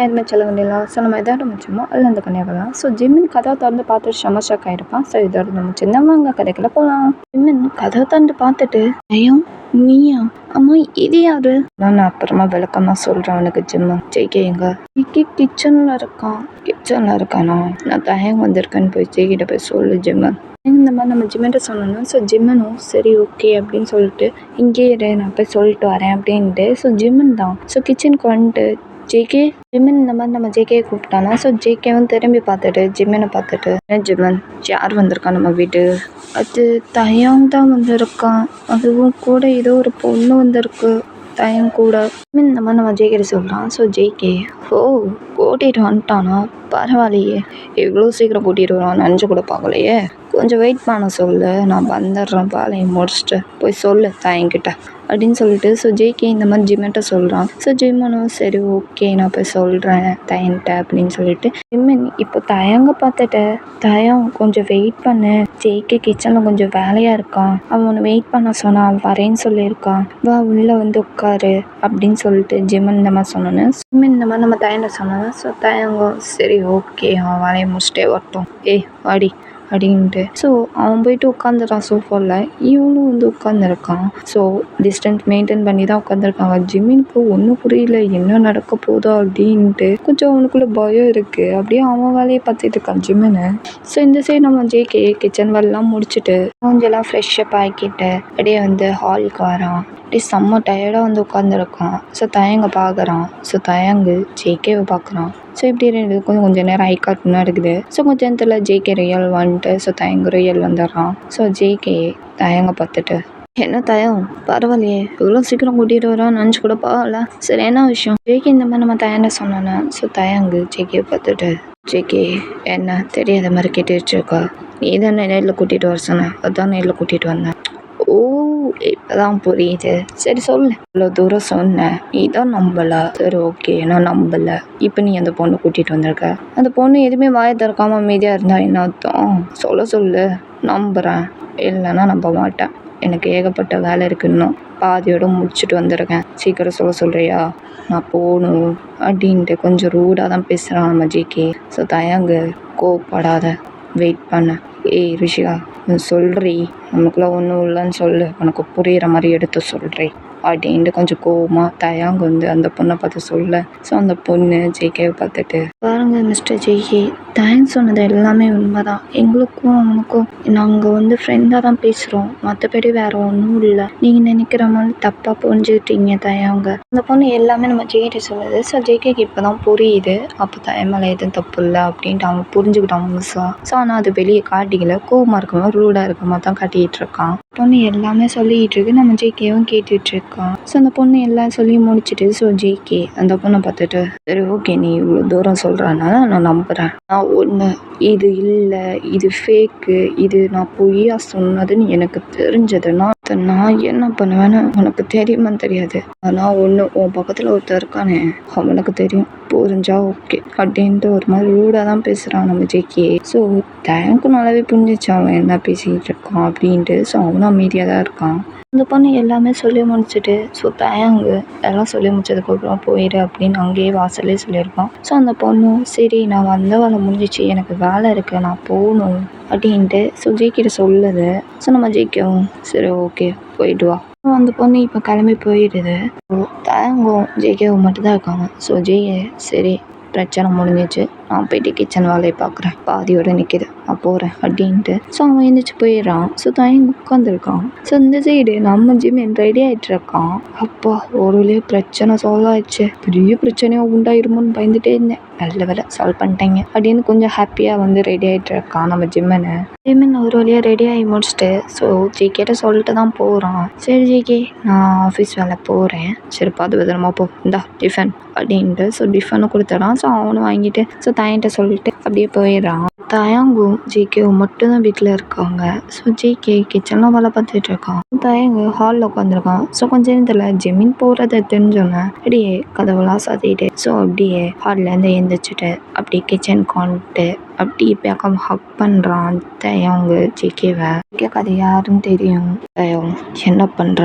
எதுவுமே சொல்ல வேண்டியதில்ல. ஸோ நம்ம எதோட முடிச்சோமோ அதில் அந்த கதையை வரலாம். ஸோ ஜிம்மின் கதவை திறந்து பார்த்துட்டு செம ஷாக் ஆகிருப்பான். ஸோ இதோட நம்ம சின்னவங்க கதைக்குள்ள போகலாம். ஜிம்மின் கதவை திறந்து பார்த்துட்டு ஐயோ நீயா, அம்மா இது யாரு? நான் அப்புறமா விளக்கமா சொல்றேன் அவனுக்கு. ஜிம்மு ஜெய்கே எங்க? கிச்சன்ல இருக்கான். கிச்சன்ல இருக்கானா? நான் தயங்க வந்திருக்கேன்னு போய் ஜெய்கிட்ட போய் சொல்லு ஜிம்மு. இந்த மாதிரி நம்ம ஜிம்மிட்ட சொன்னோம். ஸோ ஜிம்மனும் சரி ஓகே அப்படின்னு சொல்லிட்டு இங்கே இரு நான் போய் சொல்லிட்டு வரேன் அப்படின்ட்டு. ஸோ ஜிம்மன் தான் ஸோ கிச்சனுக்கு வந்துட்டு ஜேகே ஜிம்மன் இந்த மாதிரி நம்ம ஜேகே கூப்பிட்டானா. ஸோ ஜேகேவும் திரும்பி பார்த்துட்டு ஜிம்மனை பார்த்துட்டு ஜிம்மன் யார் வந்திருக்கான் நம்ம வீட்டு? அது தயாங் தான் வந்திருக்கான். அதுவும் கூட ஏதோ ஒரு பொண்ணு வந்திருக்கு தயாங் கூட. இந்த மாதிரி நம்ம ஜேகே சொல்கிறான். ஸோ ஜேகே ஓ கூட்டிகிட்டு வந்துட்டானா, பரவாயில்லையே எவ்வளோ சீக்கிரம் கூட்டிகிட்டு வருவான் நினச்சி கூட பார்க்கலையே. கொஞ்சம் வெயிட் பண்ண சொல்லு, நான் வந்துடுறேன் வேலையை முடிச்சுட்டு போய் சொல்லு தயங்கிட்ட அப்படின்னு சொல்லிட்டு. ஸோ ஜேகே இந்த மாதிரி ஜிம்மன்ட்ட சொல்கிறான். ஸோ ஜிம்மனும் சரி ஓகே நான் போய் சொல்கிறேன் தயன்ட்ட அப்படின்னு சொல்லிட்டு. ஜிம்மன் இப்போ தயங்க பார்த்துட்ட தயம் கொஞ்சம் வெயிட் பண்ணு, ஜேகே கிச்சனில் கொஞ்சம் வேலையாக இருக்கான், அவனை வெயிட் பண்ண சொன்னான், அவன் வரேன்னு சொல்லியிருக்கான், வா உள்ளே வந்து உட்காரு அப்படின்னு சொல்லிட்டு ஜிம்மன் இந்த மாதிரி சொன்னோன்னு. ஜிம்மன் இந்த மாதிரி நம்ம தயன்ட்ட சொன்னோம். ஸோ தயங்கோ சரி ஓகே அவன் வேலையை முடிச்சுட்டே வரட்டும், வாடி அப்படின்ட்டு. ஸோ அவன் போயிட்டு உட்காந்துட்டான் சோஃபாவில். இவனும் வந்து உட்காந்துருக்கான். ஸோ டிஸ்டன்ஸ் மெயின்டைன் பண்ணி தான் உட்காந்துருக்காங்க. ஜிம்மினுக்கு ஒன்றும் புரியல என்ன நடக்க போதோ அப்படின்ட்டு. கொஞ்சம் அவனுக்குள்ள பயம் இருக்குது. அப்படியே அவன் வேலையை பார்த்துட்டு இருக்கான் ஜிம்மினு. ஸோ இந்த சைடு நம்ம ஜேகே கிச்சன் வேலைலாம் முடிச்சுட்டு கொஞ்சம்லாம் ஃப்ரெஷ்ஷப் ஆகிக்கிட்டு அப்படியே வந்து ஹாலுக்கு வரான். அப்படியே செம்ம டயர்டாக வந்து உட்காந்துருக்கான். ஸோ தயங்க பார்க்குறான். ஸோ தயங்கு ஜேகேவை பார்க்குறான். ஸோ இப்படி ரெண்டு கொஞ்சம் நேரம் ஐ கார்ட்டுன்னு இருக்குது. ஸோ கொஞ்சம் நேரத்தில் ஜேகே ரியல் வந்துட்டு ஸோ தயங்கு ரியல் வந்துடுறான். ஸோ ஜேகே தயங்க பார்த்துட்டு என்ன தயம் பரவாயில்லையே எவ்வளோ சீக்கிரம் கூட்டிகிட்டு வரோம் நினச்சி கூட பார்க்கல, சரி என்ன விஷயம்? ஜேகே இந்த மாதிரி நம்ம தயண்ட சொன்னோன்னே. ஸோ தயங்கு ஜேகே பார்த்துட்டு ஜேகே என்ன தெரியாத மாதிரி கேட்டுட்டு இருக்கா, நீ தானே நேரில் கூட்டிகிட்டு வர சொன்ன, அதான் நேரில் கூட்டிகிட்டு வந்தேன். ஓ இப்போதான் புரியுது, சரி சொல்லு. இவ்வளோ தூரம் சொன்னேன் நீ தான் நம்பலை, சரி ஓகே நான் நம்பலை. இப்போ நீ அந்த பொண்ணை கூட்டிகிட்டு வந்திருக்க, அந்த பொண்ணு எதுவுமே வாயை திறக்காம அமைதியாக இருந்தா என்ன அர்த்தம்? சொல்லு நம்புகிறேன், இல்லைன்னா நம்ப மாட்டேன். எனக்கு ஏகப்பட்ட வேலை இருக்கு, இன்னும் பாதியோடு முடிச்சுட்டு வந்துருக்கேன், சீக்கிரம் சொல்கிறியா, நான் போகணும் அப்படின்ட்டு கொஞ்சம் ரூடாக தான் பேசுகிறான் நம்ம ஜிகே. ஸோ தயங்கு கோவப்படாத, வெயிட் பண்ண. ரிஷிகா சொல்கிறீ, நமக்குள்ள ஒன்றும் இல்லைன்னு சொல்லு, உனக்கு புரிகிற மாதிரி எடுத்து சொல்கிறீ அப்படின்ட்டு கொஞ்சம் கோவமாக தயாங்க வந்து அந்த பொண்ணை பார்த்து சொல்ல. ஸோ அந்த பொண்ணு ஜேகேவை பார்த்துட்டு பாருங்க மிஸ்டர் ஜேகே, தயன் சொன்னது எல்லாமே உண்மைதான். எங்களுக்கும் அவனுக்கும் நாங்கள் வந்து ஃப்ரெண்டாக தான் பேசுகிறோம், மற்றபடி வேறு ஒன்றும் இல்லை. நீங்கள் நினைக்கிற மாதிரி தப்பாக புரிஞ்சுக்கிட்டீங்க தயாங்க. அந்த பொண்ணு எல்லாமே நம்ம ஜேகே சொல்லுது. ஸோ ஜேகேக்கு இப்போ தான் புரியுது, அப்போ தயன் மேலே எதுவும் தப்பு இல்லை அப்படின்ட்டு அவன் புரிஞ்சுக்கிட்டான் முழுசா. ஸோ ஆனால் அது வெளியே காட்டிக்கல, கோவமாக இருக்கமா ரூடாக இருக்கமா தான் காட்டிகிட்டு இருக்கான். பொண்ணு எல்லாமே சொல்லிகிட்டு இருக்கு, நம்ம ஜேகேவும் கேட்டுட்டு இருக்கோம். ஸோ அந்த பொண்ணு எல்லாம் சொல்லி முடிச்சுட்டு ஸோ ஜேகே அந்த பொண்ணை பார்த்துட்டு சரி ஓகே நீ இவ்வளோ தூரம் சொல்கிறனால நான் நம்புகிறேன். நான் ஒன்று இது இல்லை, இது ஃபேக்கு, இது நான் பொய்யா சொன்னதுன்னு எனக்கு தெரிஞ்சதுன்னா நான் என்ன பண்ணுவேன்னு உனக்கு தெரியுமான்னு தெரியாது. ஆனால் ஒன்று உன் பக்கத்தில் ஒருத்தர் இருக்கானே அவனுக்கு தெரியும், புரிஞ்சா ஓகே அப்படின்ட்டு ஒரு மாதிரி ரூடாக தான் பேசுகிறான் நம்ம ஜேகே. ஸோ தேங்க்கும் நல்லாவே புரிஞ்சிச்சு அவன் என்ன பேசிக்கிட்டு இருக்கான் அப்படின்ட்டு. ஸோ அவனும் அமைதியாக தான் இருக்கான். அந்த பொண்ணு எல்லாமே சொல்லி முடிச்சுட்டு ஸோ தயங்கு எல்லாம் சொல்லி முடிச்சதுக்கப்புறம் போயிடு அப்படின்னு அங்கேயே வாசல்லே சொல்லியிருப்பான். ஸோ அந்த பொண்ணும் சரி நான் வந்த வேலை முடிஞ்சிச்சு, எனக்கு வேலை இருக்குது, நான் போகணும் அப்படின்ட்டு ஸோ ஜேகிட்ட சொல்லுது. ஸோ நம்ம ஜேக்கவும் சரி ஓகே போயிட்டு வா. அந்த பொண்ணு இப்போ கிளம்பி போயிடுது. தயங்கும் ஜேகேவும் மட்டும்தான் இருக்காங்க. ஸோ ஜேகே சரி பிரச்சனை முடிஞ்சிச்சு, நான் போயிட்டு கிச்சன் வேலையை பார்க்குறேன், பாதியோடு நிற்கிது, நான் போகிறேன் அப்படின்ட்டு. ஸோ அவன் எழுந்திரிச்சு போயிடுறான். ஸோ தயங்க உட்காந்துருக்கான். ஸோ இந்த சைடு நம்ம ஜிம்மின் ரெடி ஆகிட்டு இருக்கான். அப்பா ஒரு பிரச்சனை சால்வ் ஆயிடுச்சு, பெரிய பிரச்சனையாக உண்டாயிருமோன்னு பயந்துட்டே இருந்தேன், நல்ல வேலை சால்வ் பண்ணிட்டேங்க அப்படின்னு கொஞ்சம் ஹாப்பியாக வந்து ரெடி ஆகிட்டு இருக்கான் நம்ம ஜிம்மனை. ஜிம்மின் ஒரு வழியாக ரெடி ஆகி முடிச்சுட்டு ஸோ ஜேகேட்ட சொல்லிட்டு தான் போகிறான். சரி ஜேகே நான் ஆஃபீஸ் வேலை போகிறேன், சரி பார்த்து பத்திரமா போ, இந்தா டிஃபன் அப்படின்ட்டு. ஸோ டிஃபனை கொடுத்துடான். ஸோ அவனும் வாங்கிட்டு ஸோ தயன்ட்ட சொல்லிட்டு அப்படியே போயிடுறான். தயங்கும் ஜேகேவும் மட்டும்தான் வீட்டில் இருக்காங்க. ஸோ ஜேகே கிச்சனில் வேலை பார்த்துட்டு இருக்கான். தயங்கு ஹாலில் உட்காந்துருக்கான். ஸோ கொஞ்ச நேரத்தில் ஜிம்மின் போகிறத தெரிஞ்சோன்னே அப்படியே கதவுலாம் சாத்திட்டு ஸோ அப்படியே ஹால்லேருந்து எழுந்திரிச்சிட்டு அப்படியே கிச்சனுக்கு வந்துட்டு அப்படியே பக்கம் ஹக் பண்ணுறான் தயங்கு ஜேகேவை. ஜேகேக்கு அது யாருன்னு தெரியும். தயம் என்ன பண்ணுற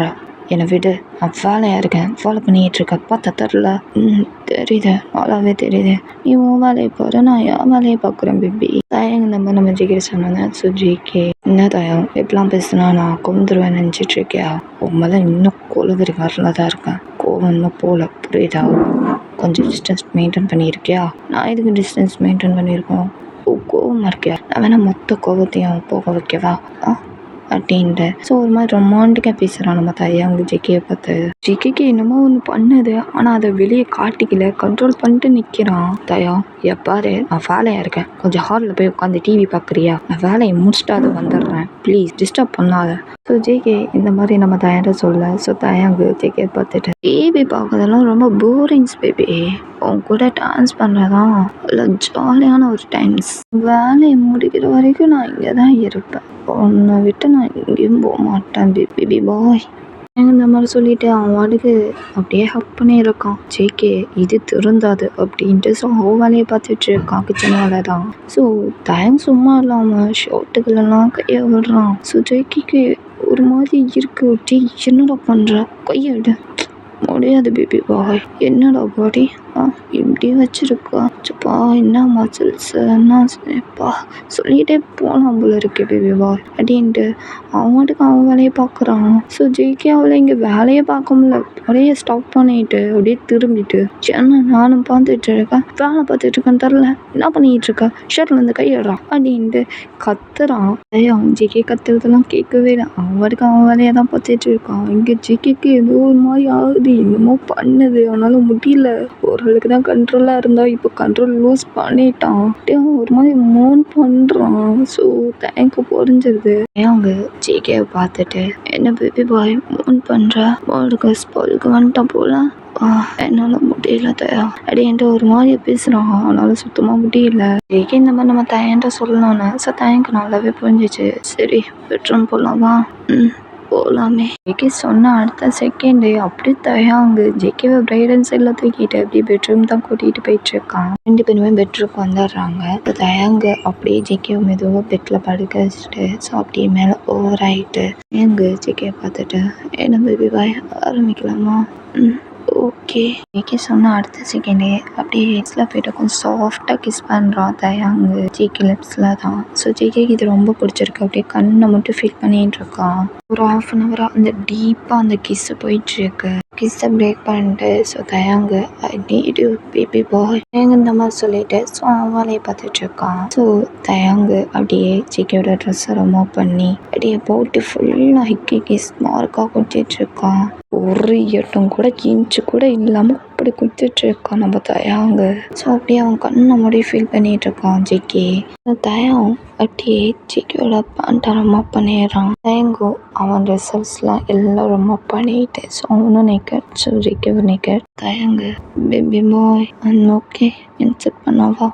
என்னை விடு, நான் வேலையாக இருக்கேன், ஃபாலோ பண்ணிகிட்டு இருக்க பார்த்தா தெரில. தெரியுது, நல்லாவே தெரியுது. நீ உன் வேலையை பாரு, நான் என் வேலையை பார்க்குறேன் பேபி. தயங்க இந்த மாதிரி நம்ம ஜிகிட்ட சொன்னாங்க. ஸோ ஜிகே என்ன தயம் எப்படிலாம் பேசுனா நான் கொண்டுருவேன் நினச்சிட்டு இருக்கியா? உன் மேலே இன்னும் கொழுவரி வரல தான் இருக்கேன். கோவம் இன்னும் போல, புரியுதா? கொஞ்சம் டிஸ்டன்ஸ் மெயின்டைன் பண்ணியிருக்கியா? நான் எதுக்கு டிஸ்டன்ஸ் மெயின்டைன் பண்ணியிருக்கோம்? கோவமாக இருக்கியா? நான் வேணா மொத்த கோவத்தையும் போக வைக்கவா அப்படின்ட்டு. ஸோ ஒரு மாதிரி ரொமான்டிக்காக பேசுகிறான் நம்ம தாயை அவங்க ஜிகேயை பார்த்து. ஜிகேக்கு என்னமோ ஒன்று பண்ணுது, ஆனால் அதை வெளியே காட்டிக்கல, கண்ட்ரோல் பண்ணிட்டு நிற்கிறான். தயா எப்பாரு நான் வேலையாக இருக்கேன், கொஞ்சம் ஹாலில் போய் உட்காந்து டிவி பார்க்குறியா? நான் வேலையை முடிச்சுட்டு அதை வந்துடுறேன், ப்ளீஸ் டிஸ்டர்ப் பண்ணாத. ஸோ ஜேகே இந்த மாதிரி நம்ம தயார சொல்ல. ஸோ தயாங்கு ஜேகே பார்த்துட்டு டிவி பார்க்கறதெல்லாம் ரொம்ப போரிங்ஸ் பேபி, உன் கூட டான்ஸ் பண்ணுறதான் இல்லை ஜாலியான ஒரு டைம்ஸ். வேலையை முடிக்கிற வரைக்கும் நான் இங்கே தான் இருப்பேன், உன்னை விட்டு நான் எங்கேயும் போக மாட்டேன் பேபி பாய். இந்த மாதிரி சொல்லிட்டு அவன் வாட்டுக்கு அப்படியே ஹக் பண்ணியிருக்கான். ஜேகே இது திருந்தாது அப்படின்ட்டு ஸோ அவன் வேலையை பார்த்துட்டு இருக்கான், கிச்சன் வேலை தான். ஸோ தயம் சும்மா இல்லாமல் ஷர்ட்டுகளெல்லாம் கையை விடுறான். ஸோ ஜேகேக்கு ஒரு மாதிரி இருக்கு, டீ என்னடா பண்ணுற, கையை விடு. முடியாது பேபி பாய், என்னடா பாடி இப்படி வச்சிருக்கா, சப்பா என்ன மசில்ஸ் என்னப்பா சொல்லிகிட்டே போகலாம் போல இருக்கு பேபி பாய் அப்படின்ட்டு அவன்ட்டுக்கு அவன் வேலையை பார்க்குறான். ஸோ ஜேகே அவளை இங்கே வேலையை பார்க்க முடியல, அப்படியே ஸ்டாப் பண்ணிட்டு அப்படியே திரும்பிட்டு என்ன நானும் பார்த்துட்டு இருக்கேன், வேலை பார்த்துட்டு இருக்கேன்னு தெரில, என்ன பண்ணிக்கிட்டு இருக்கா, ஷர்ட்லேருந்து கையிடுறான் அப்படின்ட்டு கத்துறான். அவன் ஜேகே கத்துறதெல்லாம் கேட்கவே இல்லை, அவனுக்கு அவன் வேலையை தான் பார்த்துட்டு இருக்கான். இங்கே ஜேகேக்கு ஏதோ ஒரு மாதிரி ஆகுது, என்னமோ பண்ணுது, அவனால முடியல. ஓரளவுக்கு தான் கண்ட்ரோலாக இருந்தா இப்போ கண்ட்ரோல் லூஸ் பண்ணிட்டான், ஒரு மாதிரி மோன் பண்ணுறான். ஸோ தேங்க் புரிஞ்சிருது. அவங்க ஜேகேவை பார்த்துட்டு என்ன பேபி பாய் மோன் பண்ணுற, அவளுக்கு ஸ்பாலுக்கு வந்துட்டான் போல, என்னால் முடியல தயா அப்படின்ட்டு ஒரு மாதிரியா பேசுகிறான். அவனால சுத்தமாக முடியல. ஜேகே இந்த மாதிரி நம்ம தயன்ட்ட சொல்லலான்னு. ஸோ தயங்கு நல்லாவே புரிஞ்சிச்சு. சரி பெட்ரூம் போகலாமா? போகலாமே. ஜேகே சொன்ன அடுத்த செகண்டு அப்படியே தயாங்கு ஜேகேவை பிரைடன் சைடில் தூக்கிட்டு அப்படியே பெட்ரூம் தான் கூட்டிகிட்டு போயிட்டுருக்கான். 2 பேருமே பெட்ரூம்க்கு வந்துடுறாங்க. தயாங்கு அப்படியே ஜேகேவை மெதுவாக பெட்டில் படுக்க வச்சுட்டு ஸோ அப்படியே மேலே ஓவர் ஆகிட்டு எங்க ஜேகேவை பார்த்துட்டு என்ன பேபி பாய் ஆரம்பிக்கலாமா? ஓகே. ஜேகே சொன்ன அடுத்த செகண்டே அப்படியே ஹெட்ஸில் போய்ட்டு கொஞ்சம் சாஃப்டாக கிஸ் பண்ணுறான் தயாங்கு ஜேகே லிப்ஸில் தான். ஸோ ஜேகேக்கு இது ரொம்ப பிடிச்சிருக்கு, அப்படியே கண்ணை மட்டும் ஃபீல் பண்ணிகிட்டு இருக்கான். ஒரு 1/2 hour அந்த டீப்பாக அந்த கிஸ்ஸு போயிட்டுருக்கு. கிஸ்ஸை பிரேக் பண்ணிட்டு so Taehyung I need you baby boy இந்த மாதிரி சொல்லிட்டு ஸோ அவன் வேலையை பார்த்துட்ருக்கான். ஸோ தயாங்கு அப்படியே ஜேகேயோட ட்ரெஸ்ஸை ரிமூவ் பண்ணி அப்படியே போட்டு ஃபுல்லாக ஹிக்கி கிஸ் மார்க்காக கொடுத்துட்ருக்கான். ஒரு எட்டும் கூட இன்ச்சு கூட இல்லாமல் அப்படி கொடுத்துட்ருக்கான் நம்ம தயாங்கு. ஸோ அப்படியே அவன் கண்ணை மூடி ஃபீல் பண்ணிகிட்ருக்கான் ஜேகே. தயம் அப்படியே ஜேகேயோட பேண்ட்டை ரிமூவ் பண்ணிடுறான். தயங்கோ அவன் ரிசல்ட்ஸ்லாம் எல்லாம் ரிமூவ் பண்ணிட்டு ஸோ அவனும் நேக்கட். ஸோ ஜேகேவை naked. Taehyung baby boy okay இன்செட் பண்ணவா?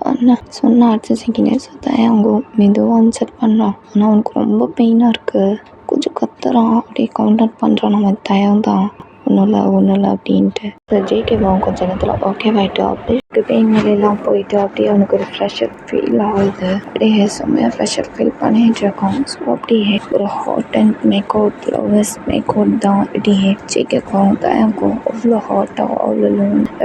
பண்ண சொன்ன அடுத்த செகண்டே ஸோ தயங்கோ மெதுவாக இன்செட் பண்ணுறான். ஆனால் அவனுக்கு ரொம்ப பெயினாக இருக்குது, கொஞ்சம் கத்துறான், அப்படியே கவுண்டர் பண்ணுறான் நம்ம தயம் தான் ஒன்றும் இல்லை அப்படின்ட்டு. ஸோ ஜேகேவும் கொஞ்சம் நேரத்தில் ஓகே ஆகிட்டு அப்படியே பெயின் மேலாம் போயிட்டு அப்படியே அவனுக்கு ஒரு ஃப்ரெஷர் ஃபீல் ஆகுது. அப்படியே செம்மையாக ஃப்ரெஷர் ஃபீல் பண்ணிகிட்டு இருக்கான். ஸோ அப்படியே ஒரு hot and make out lovers make out தான். அப்படியே ஜேகேக்கும் தயங்கும் அவ்வளோ ஹாட்டாக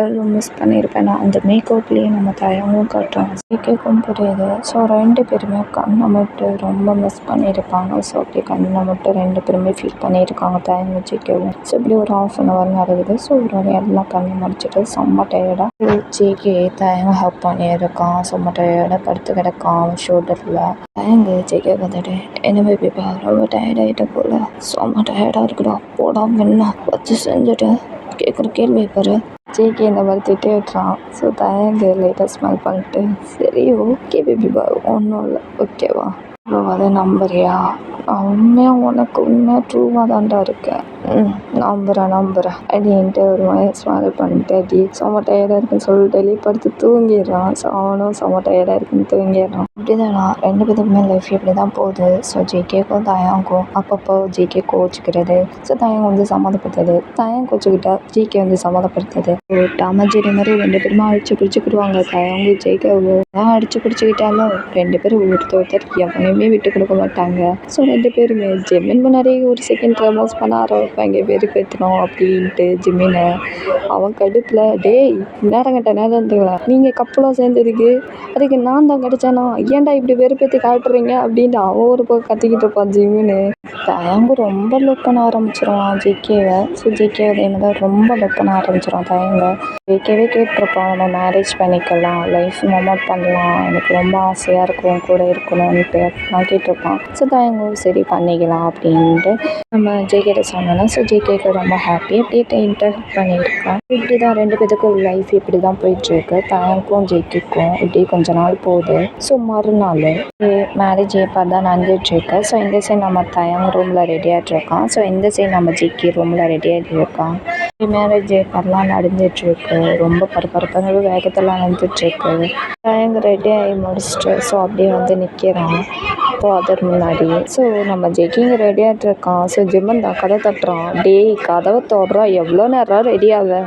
எவ்வளோ மிஸ் பண்ணியிருப்பேன் நான் அந்த மேக் அவுட்லேயே நம்ம தயங்கும் காட்டுறான். ஜேகேக்கும் புரியுது. ஸோ 2 பேருமே கண்ணை மட்டும் ரொம்ப மிஸ் பண்ணியிருப்பாங்க. ஸோ அப்படியே கண்ணை மட்டும் 2 பேருமே ஃபீல் பண்ணியிருக்காங்க தயங்கும் ஜேகேவும். ஸோ இப்படி ஒரு 1/2 hour நடக்குது. ஸோ ஒரு எல்லாம் கண்ணை முடிச்சுட்டு செம்ம டயர்டாக ஜேகே தயங்க ஹெல்ப் பண்ணியிருக்கான். செம்ம டயர்டாக படுத்து கிடக்கான் அவன் ஷோல்டரில். தயங்கு ஜேகே வந்துட்டு என்ன பேபி ரொம்ப டயர்டாகிட்ட போல, செம்ம டயர்டாக இருக்குடா, போடா முன்ன வச்சு செஞ்சுட்டு கேட்குற கேள்வி பாரு. ஜேகே இந்த மாதிரி திட்டே விட்டுறான். ஸோ தயங்கு லைட்டாக ஸ்மெல் பண்ணிட்டு சரி ஓகே பேபி பாய் ஒன்றும் இல்லை ஓகேவா ப்ரோ அதை நம்புறியா? நான் உண்மையாக ட்ரூவாக தான்டா இருக்கேன். நம்புகிறேன் அப்படின்ட்டு ஒரு மாதிரி ஸ்மெல் பண்ணிட்டு அப்படியே செம்ம டயர்டாக இருக்குன்னு சொல்லிட்டு வெளியே படுத்து தூங்கிடுறான். ஸோ அவனும் செம்ம டயர்டாக இருக்குன்னு தூங்கிடுறான். இப்படிதானா 2 பேத்துக்குமே லைஃப் இப்படி தான் போகுது. ஸோ ஜேகேக்கும் தயாங்கும் அப்பப்போ ஜேகே கோச்சிக்கிறது. ஸோ தயாங் வந்து சம்மந்தப்படுத்துறது. தயாங் கோச்சிக்கிட்டா ஜேகே வந்து சம்மந்தப்படுத்துறது. ஒரு டாம் அண்ட் ஜெர்ரி மாதிரி 2 பேருமே அடிச்சு பிடிச்சிக்கிடுவாங்க. தயாங்கு ஜேகேவும் அடிச்சு பிடிச்சிக்கிட்டாலும் 2 பேரும் ஒருத்தர் எவனையுமே விட்டு கொடுக்க மாட்டாங்க. ஸோ 2 பேருமே ஜிமின் முன்னாடி ஒரு செகண்ட் ப்ரமோஸ் பண்ண ஆரம்பிப்பாங்க. வெறுப்பேற்றணும் அப்படின்ட்டு ஜிமினை. அவன் கடுப்பில் டேய் நேரங்கட்ட நேரம் இருந்துக்கலாம் நீங்கள் கப்பலாம் சேர்ந்ததுக்கு அதுக்கு நான் தான் கிடைச்சானா ஏன்டா இப்படி வெறுப்பேற்றி காட்டுறீங்க அப்படின்ட்டு அவன் ஒரு பக்கம் கத்திக்கிட்டு இருப்பான் ஜிமின்னு. தயங்கு ரொம்ப லவ் பண்ண ஆரம்பிச்சிருவான் ஜேகேவை. ஸோ ஜேகே அதே மாதிரி ரொம்ப லவ் பண்ண ஆரம்பிச்சிருவான் தயங்க. ஜேகேவே கேட்டிருப்பான் நம்ம மேரேஜ் பண்ணிக்கலாம், லைஃப் மொமெண்ட் பண்ணலாம், எனக்கு ரொம்ப ஆசையாக இருக்கும் கூட இருக்கணும்ன்ட்டு நான் கேட்டிருப்பான். ஸோ தயங்கும் சரி பண்ணிக்கலாம் அப்படின்ட்டு நம்ம ஜேகேட்ட சொன்னோன்னா ஸோ ஜேகேக்கு ரொம்ப ஹாப்பி அப்படியே இன்டர்ட் பண்ணியிருக்கான். இப்படி தான் 2 பேத்துக்கும் லைஃப் இப்படி தான் போயிட்டுருக்கு. தயங்கும் ஜேகேக்கும் இப்படி கொஞ்ச நாள் போகுது. ஸோ மறுநாள் மேரேஜ் ஏற்பாடு தான் நடந்துட்டுருக்கு. ஸோ இந்த சைடு நம்ம தயங் ரூமில் ரெடி ஆகிட்ருக்கான். ஸோ இந்த சைடு நம்ம ஜேகே ரூமில் ரெடி ஆகிட்ருக்கான். மேரேஜ் ஏற்பாடுலாம் நடந்துட்டுருக்கு. ரொம்ப பரபரப்பான வேகத்தில் நடந்துட்டுருக்கு. தயங் ரெடி ஆகி முடிச்சுட்டு ஸோ அப்படியே வந்து நிற்கிறான் ஃபாதர் முன்னாடி. ஸோ நம்ம ஜேகேங்க ரெடி ஆகிட்ருக்கான். ஸோ ஜிம்மன் தான் கதை தட்டுறான். டேய் கதவை தோடுறா எவ்வளோ நேரம் ரெடி ஆக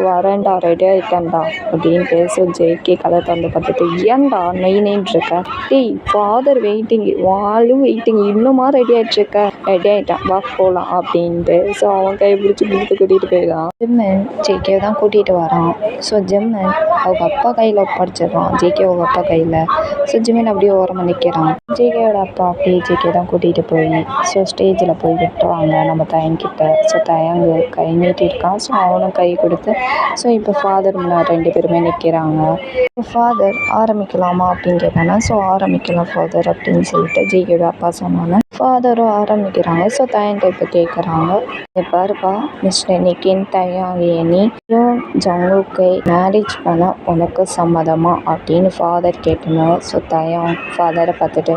வரேன்டா ரெடி ஆகிட்டேன்டா அப்படின்ட்டு. ஸோ ஜேகே கதை திறந்து பார்த்துட்டு ஏன்டா நெய்ன்ட்ருக்க டேய் ஃபாதர் வெயிட்டிங் வாலும் வெயிட்டிங் இன்னுமா ரெடி ஆகிட்ருக்க ரெடி ஆகிட்டான் வா போகலாம் அப்படின்ட்டு. ஸோ அவன் கை பிடிச்சி கூட்டிகிட்டு போயிடலாம். ஜிம்மன் ஜேகே தான் கூட்டிகிட்டு வரான். ஸோ ஜிம்மன் அவங்க அப்பா கையில் ஒப்படைச்சிடுறான். ஜேகே அவங்க அப்பா கையில். ஸோ ஜிம்மன் அப்படியே ஓரமாக நிற்கிறான். ஜேகேயோட அப்பா அப்படியே ஜேகே தான் கூட்டிகிட்டு போய் ஸோ ஸ்டேஜில் போய் விட்டுருவாங்க நம்ம தயங்கிட்ட. ஸோ தயங்கு கை நீட்டிருக்கான். ஸோ அவனும் கை கொடுத்து ஸோ இப்போ ஃபாதர் முன்னாடி 2 பேருமே நிற்கிறாங்க. ஃபாதர் ஆரம்பிக்கலாமா அப்படின்னு கேட்டாங்க. ஸோ ஆரம்பிக்கலாம் ஃபாதர் அப்படின்னு சொல்லிட்டு ஜேகேயோட அப்பா சொன்னாங்க. ஃபாதரும் ஆரம்பிக்கிறாங்க. ஸோ தயங்கிட்ட இப்போ கேட்குறாங்க பாருப்பா மிஸ்டர் நிக்கின் தயாங்கிய நீ ஜங்குக்கை மேரேஜ் பண்ண உனக்கு சம்மதமா அப்படின்னு ஃபாதர் கேட்கணும். ஸோ தயம் ஃபாதரை பார்த்துட்டு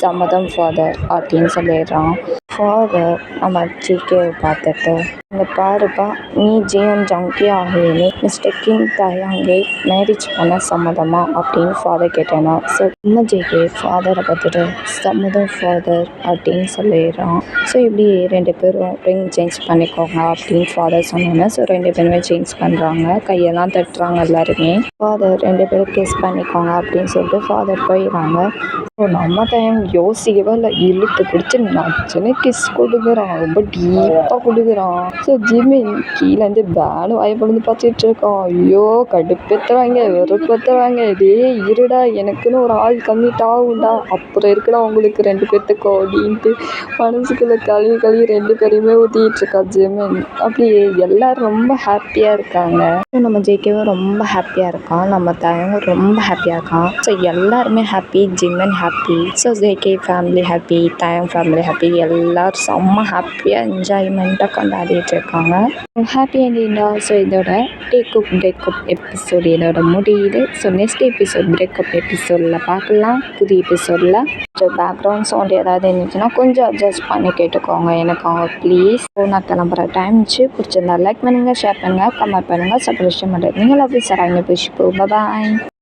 சம்மதம் ஃபாதர் அப்படின்னு சொல்லிடுறான். ஃபாதர் நம்ம ஜேகேவை பார்த்துட்டு இங்கே பாருப்பா நீ ஜியோன் ஜங்கி ஆகியனே மிஸ்டர் கின் தயாங்கை மேரேஜ் பண்ண சம்மதமா அப்படின்னு ஃபாதர் கேட்டேன்னா. ஸோ நம்ம ஜேகே ஃபாதரை பார்த்துட்டு சம்மதம் ஃபாதர் அப்படின்னு சொல்லிடுறான். ஸோ இப்படி 2 பேரும் ரிங் சேஞ்ச் பண்ணிக்கோங்க அப்படின்னு ஃபாதர் சொன்னாங்க. ஸோ 2 பேருமே சேஞ்ச் பண்ணுறாங்க. கையெல்லாம் தட்டுறாங்க எல்லாருமே. ஃபாதர் 2 பேரும் கிஸ் பண்ணிக்கோங்க அப்படின்னு சொல்லிட்டு ஃபாதர் போயிடுறாங்க. ஸோ நம்ம டைம் யோசிக்கவே இல்லை இழுத்து பிடிச்சி நச்சுன்னு கிஸ் கொடுக்குறான். ரொம்ப டீப்பாக கொடுக்குறான். ஸோ ஜிம்மின் கீழேருந்து பேனு வாய்ப்புலேருந்து பார்த்துட்டு இருக்கான். ஐயோ கடுப்பேற்றுவாங்க வெறுப்பேற்றுவாங்க. டே இருடா எனக்குன்னு ஒரு ஆள் கம்மிட் ஆகும்டா அப்புறம் இருக்குடா உங்களுக்கு 2 பேர்த்துக்கும் அப்படின்ட்டு மனசுக்குள்ளே கழுவி 2 பேரையுமே ஊற்றிட்டு இருக்கா ஜிம்மின். அப்படி எல்லோரும் ரொம்ப ஹாப்பியாக இருக்காங்க. ஸோ நம்ம ஜேகேவும் ரொம்ப ஹாப்பியாக இருக்கான். நம்ம தயங்கும் ரொம்ப ஹாப்பியாக இருக்கான். ஸோ எல்லாருமே happy. Jimin happy. So JK family happy, Taehyung family happy. எல்லோரும் செம்ம ஹாப்பியாக என்ஜாய்மெண்ட்டாக கொண்டாடிட்டு இருக்காங்க. ஹாப்பி என்டிங்கா. ஸோ இதோட பிரேக்கப் எபிசோடு இதோட முடியுது. ஸோ நெக்ஸ்ட் எபிசோட் பிரேக்கப் எபிசோடில் பார்க்கலாம். புது எபிசோடில் ஸோ பேக்ரவுண்ட் சவுண்ட் ஏதாவது இருந்துச்சுன்னா கொஞ்சம் அட்ஜஸ்ட் பண்ணி கேட்டுக்கோங்க எனக்கு அவங்க ப்ளீஸ். ஸோ நான் கிளம்புற டைம் பிடிச்சிருந்தா லைக் பண்ணுங்கள், ஷேர் பண்ணுங்கள், கமெண்ட் பண்ணுங்கள், சப்ஸ்கிரைப் பண்ணுங்கள். நீங்கள் லவ் சார் அங்கே புஷ்பு பாய்.